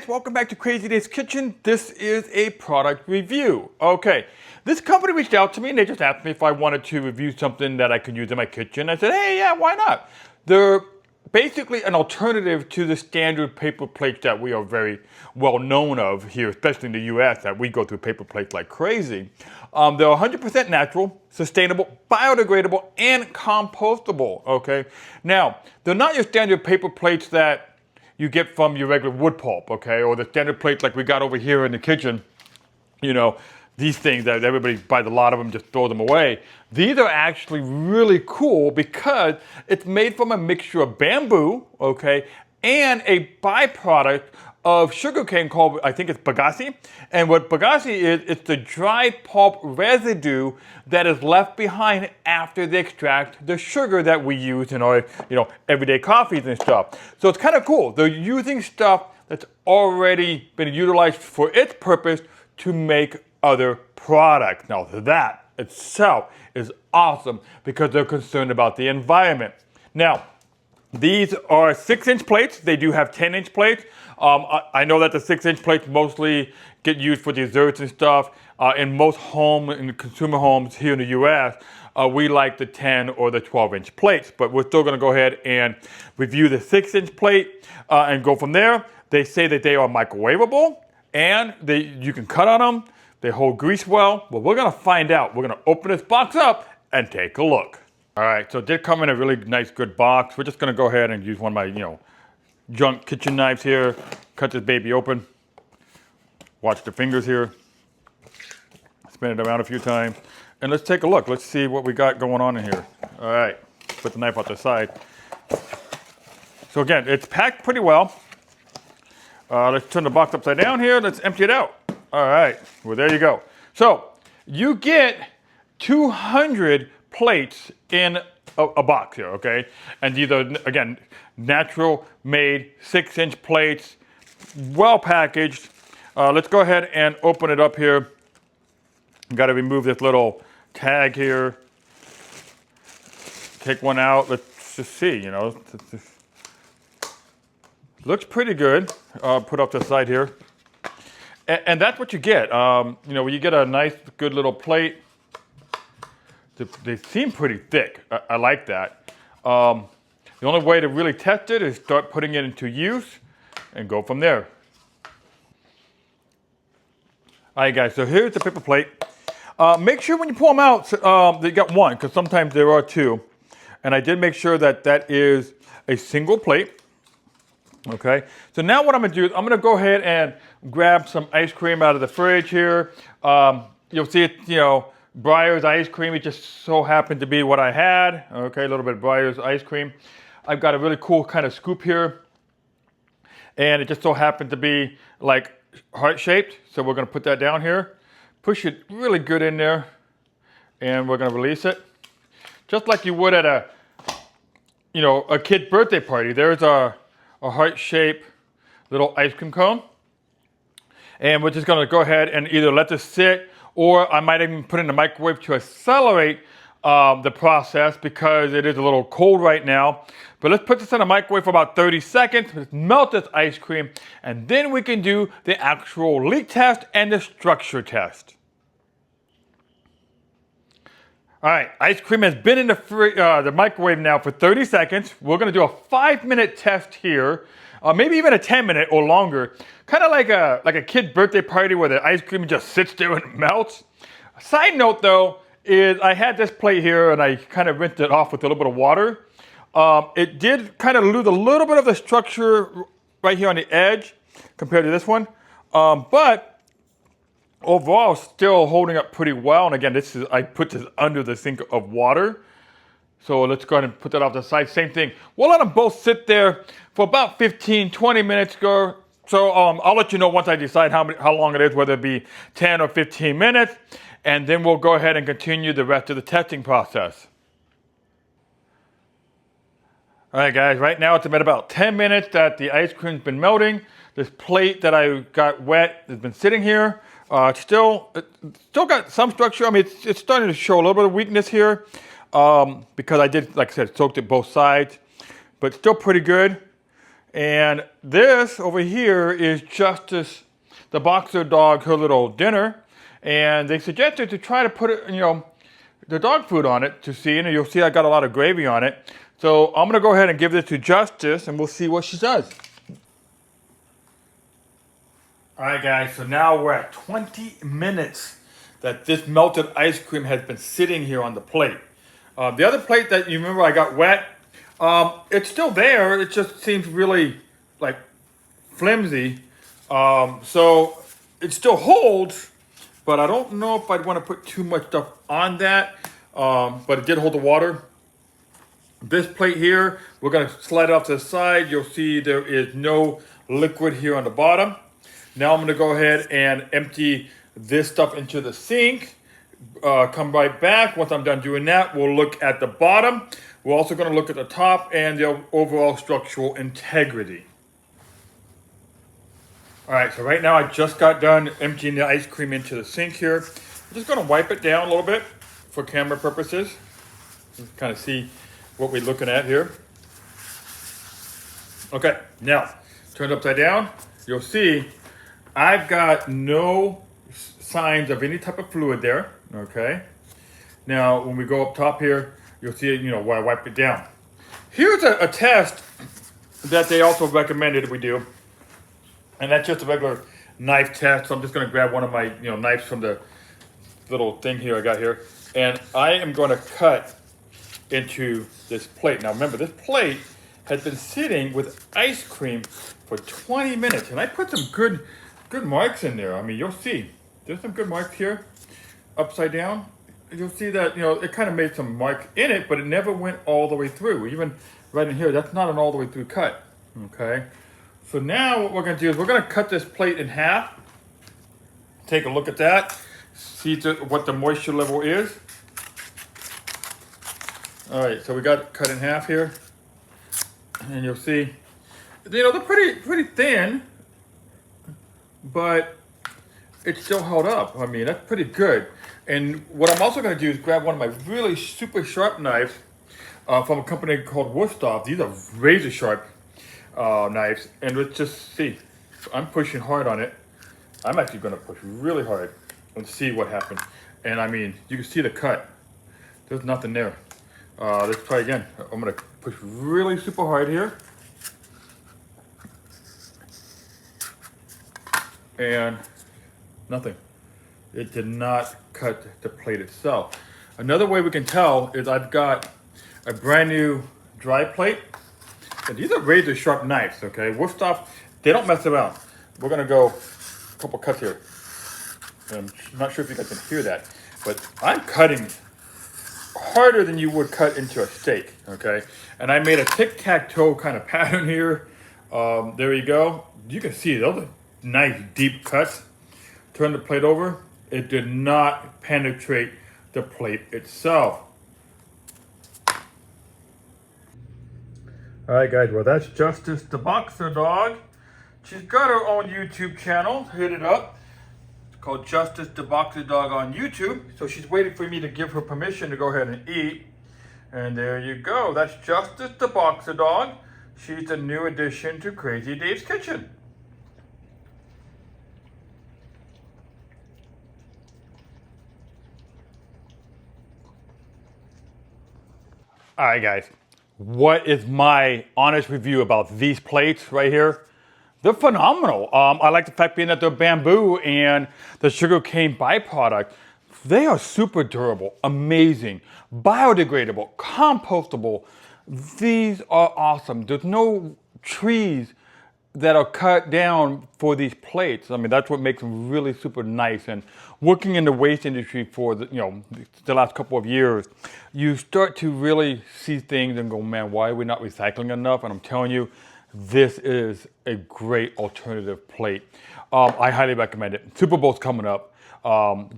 guys, welcome back to Crazy Dave's Kitchen. This is a product review. Okay, this company reached out to me and they just asked me if I wanted to review something that I could use in my kitchen. I said, hey, yeah, why not? They're basically an alternative to the standard paper plates that we are very well known of here, especially in the US, that we go through paper plates like crazy. They're 100% natural, sustainable, biodegradable, and compostable, okay? Now, they're not your standard paper plates that you get from your regular wood pulp, okay? Or the standard plates like we got over here in the kitchen. You know, these things that everybody buys a lot of them, just throw them away. These are actually really cool because it's made from a mixture of bamboo, okay, and a byproduct of sugarcane called, I think it's bagasse. And what bagasse is, it's the dry pulp residue that is left behind after they extract the sugar that we use in our, everyday coffees and stuff. So it's kind of cool. They're using stuff that's already been utilized for its purpose to make other products. Now that itself is awesome because they're concerned about the environment. Now, these are 6-inch plates. They do have 10-inch plates. I know that the 6-inch plates mostly get used for desserts and stuff. In most in consumer homes here in the US, we like the 10 or the 12-inch plates, but we're still gonna go ahead and review the 6-inch plate and go from there. They say that they are microwavable and you can cut on them. They hold grease well. Well, we're gonna find out. We're gonna open this box up and take a look. All right, so it did come in a really nice, good box. We're just gonna go ahead and use one of my, junk kitchen knives here. Cut this baby open. Watch the fingers here. Spin it around a few times. And let's take a look. Let's see what we got going on in here. All right, put the knife out the side. So again, it's packed pretty well. Let's turn the box upside down here. Let's empty it out. All right, well, there you go. So you get 200 plates in a box here, okay? And these are, again, natural made 6-inch plates, well packaged. Let's go ahead and open it up here. Got to remove this little tag here. Take one out. Let's just see, Looks pretty good. Put up the side here. And that's what you get. When you get a nice, good little plate, they seem pretty thick. I like that. The only way to really test it is start putting it into use and go from there. All right, guys, so here's the paper plate. Make sure when you pull them out, that you got one, because sometimes there are two. And I did make sure that that is a single plate. Okay, so now what I'm gonna do is I'm gonna go ahead and grab some ice cream out of the fridge here. You'll see it, Breyers ice cream. It just so happened to be what I had. Okay, a little bit of Breyers ice cream. I've got a really cool kind of scoop here. And it just so happened to be like heart-shaped. So we're gonna put that down here. Push it really good in there. And we're gonna release it. Just like you would at a kid's birthday party. There's a heart-shaped little ice cream cone. And we're just gonna go ahead and either let this sit, or I might even put it in the microwave to accelerate the process because it is a little cold right now. But let's put this in the microwave for about 30 seconds. Let's melt this ice cream, and then we can do the actual leak test and the structure test. All right, ice cream has been in the microwave now for 30 seconds. We're gonna do a 5-minute test here, maybe even a 10-minute or longer. Kind of like a kid's birthday party where the ice cream just sits there and melts. Side note though, is I had this plate here and I kind of rinsed it off with a little bit of water. It did kind of lose a little bit of the structure right here on the edge compared to this one. But overall, still holding up pretty well. And again, I put this under the sink of water. So let's go ahead and put that off the side. Same thing. We'll let them both sit there for about 15, 20 minutes. So I'll let you know once I decide how long it is, whether it be 10 or 15 minutes. And then we'll go ahead and continue the rest of the testing process. All right, guys, right now it's been about 10 minutes that the ice cream's been melting. This plate that I got wet has been sitting here. It's still got some structure. I mean, it's starting to show a little bit of weakness here because I did, like I said, soaked it both sides, but still pretty good. And this over here is Justice, the boxer dog, her little dinner. And they suggested to try to put it, the dog food on it to see, and you'll see I got a lot of gravy on it. So I'm gonna go ahead and give this to Justice and we'll see what she does. All right, guys, so now we're at 20 minutes that this melted ice cream has been sitting here on the plate. The other plate that you remember I got wet, it's still there. It just seems really like flimsy. So it still holds, but I don't know if I'd want to put too much stuff on that. But it did hold the water. This plate here, we're gonna slide it off to the side. You'll see there is no liquid here on the bottom. Now I'm gonna go ahead and empty this stuff into the sink. Come right back. Once I'm done doing that, we'll look at the bottom. We're also gonna look at the top and the overall structural integrity. All right, so right now I just got done emptying the ice cream into the sink here. I'm just gonna wipe it down a little bit for camera purposes. Just kind of see what we're looking at here. Okay, now, turn it upside down. You'll see I've got no signs of any type of fluid there, okay? Now, when we go up top here, you'll see, where I wipe it down. Here's a test that they also recommended we do, and that's just a regular knife test. So I'm just gonna grab one of my, knives from the little thing here I got here, and I am gonna cut into this plate. Now remember, this plate has been sitting with ice cream for 20 minutes, and I put some good marks in there. I mean, you'll see there's some good marks here upside down. You'll see that it kind of made some marks in it, but it never went all the way through. Even right in here, that's not an all the way through cut. Okay, so now what we're gonna do is we're gonna cut this plate in half. Take a look at that, see what the moisture level is. All right, so we got it cut in half here, and you'll see, they're pretty thin, but it's still held up. I mean, that's pretty good. And what I'm also going to do is grab one of my really super sharp knives from a company called Wusthof. These are razor sharp knives, and let's just see. So I'm pushing hard on it. I'm actually going to push really hard and see what happens. And I mean, you can see the cut. There's nothing there. Let's try again. I'm gonna push really super hard here. And nothing. It did not cut the plate itself. Another way we can tell is I've got a brand new dry plate. And these are razor sharp knives, okay? Wusthof, they don't mess around. We're gonna go a couple cuts here. I'm not sure if you guys can hear that, but I'm cutting harder than you would cut into a steak, okay? And I made a tic-tac-toe kind of pattern here. There you go. You can see those are nice deep cuts. Turn the plate over. It did not penetrate the plate itself. All right, guys, well, that's Justice the Boxer Dog. She's got her own YouTube channel. Hit it up. Called Justice the Boxer Dog on YouTube. So she's waiting for me to give her permission to go ahead and eat. And there you go. That's Justice the Boxer Dog. She's a new addition to Crazy Dave's Kitchen. All right, guys. What is my honest review about these plates right here? They're phenomenal. I like the fact being that they're bamboo and the sugarcane byproduct. They are super durable, amazing, biodegradable, compostable. These are awesome. There's no trees that are cut down for these plates. I mean, that's what makes them really super nice. And working in the waste industry for the last couple of years, you start to really see things and go, man, why are we not recycling enough? And I'm telling you, this is a great alternative plate. I highly recommend it. Super Bowl's coming up.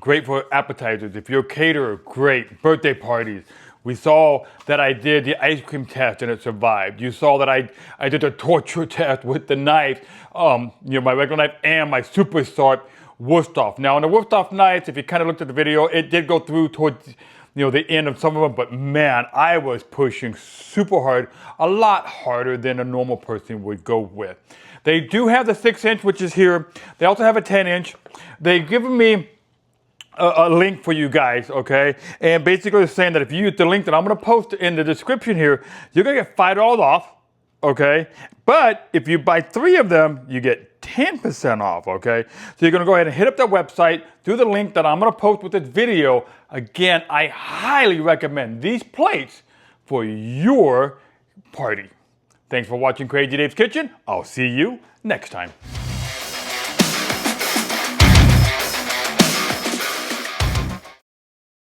Great for appetizers. If you're a caterer, great. Birthday parties. We saw that I did the ice cream test and it survived. You saw that I did a torture test with the knife, my regular knife and my super sharp Wusthof. Now on the Wusthof knives, if you kind of looked at the video, it did go through towards the end of some of them, but man, I was pushing super hard, a lot harder than a normal person would go with. They do have the 6-inch, which is here. They also have a 10-inch. They've given me a link for you guys, okay? And basically it's saying that if you use the link that I'm gonna post in the description here, you're gonna get $5 off, okay? But if you buy 3 of them, you get 10% off, okay? So you're gonna go ahead and hit up their website, do the link that I'm gonna post with this video. Again, I highly recommend these plates for your party. Thanks for watching Crazy Dave's Kitchen. I'll see you next time.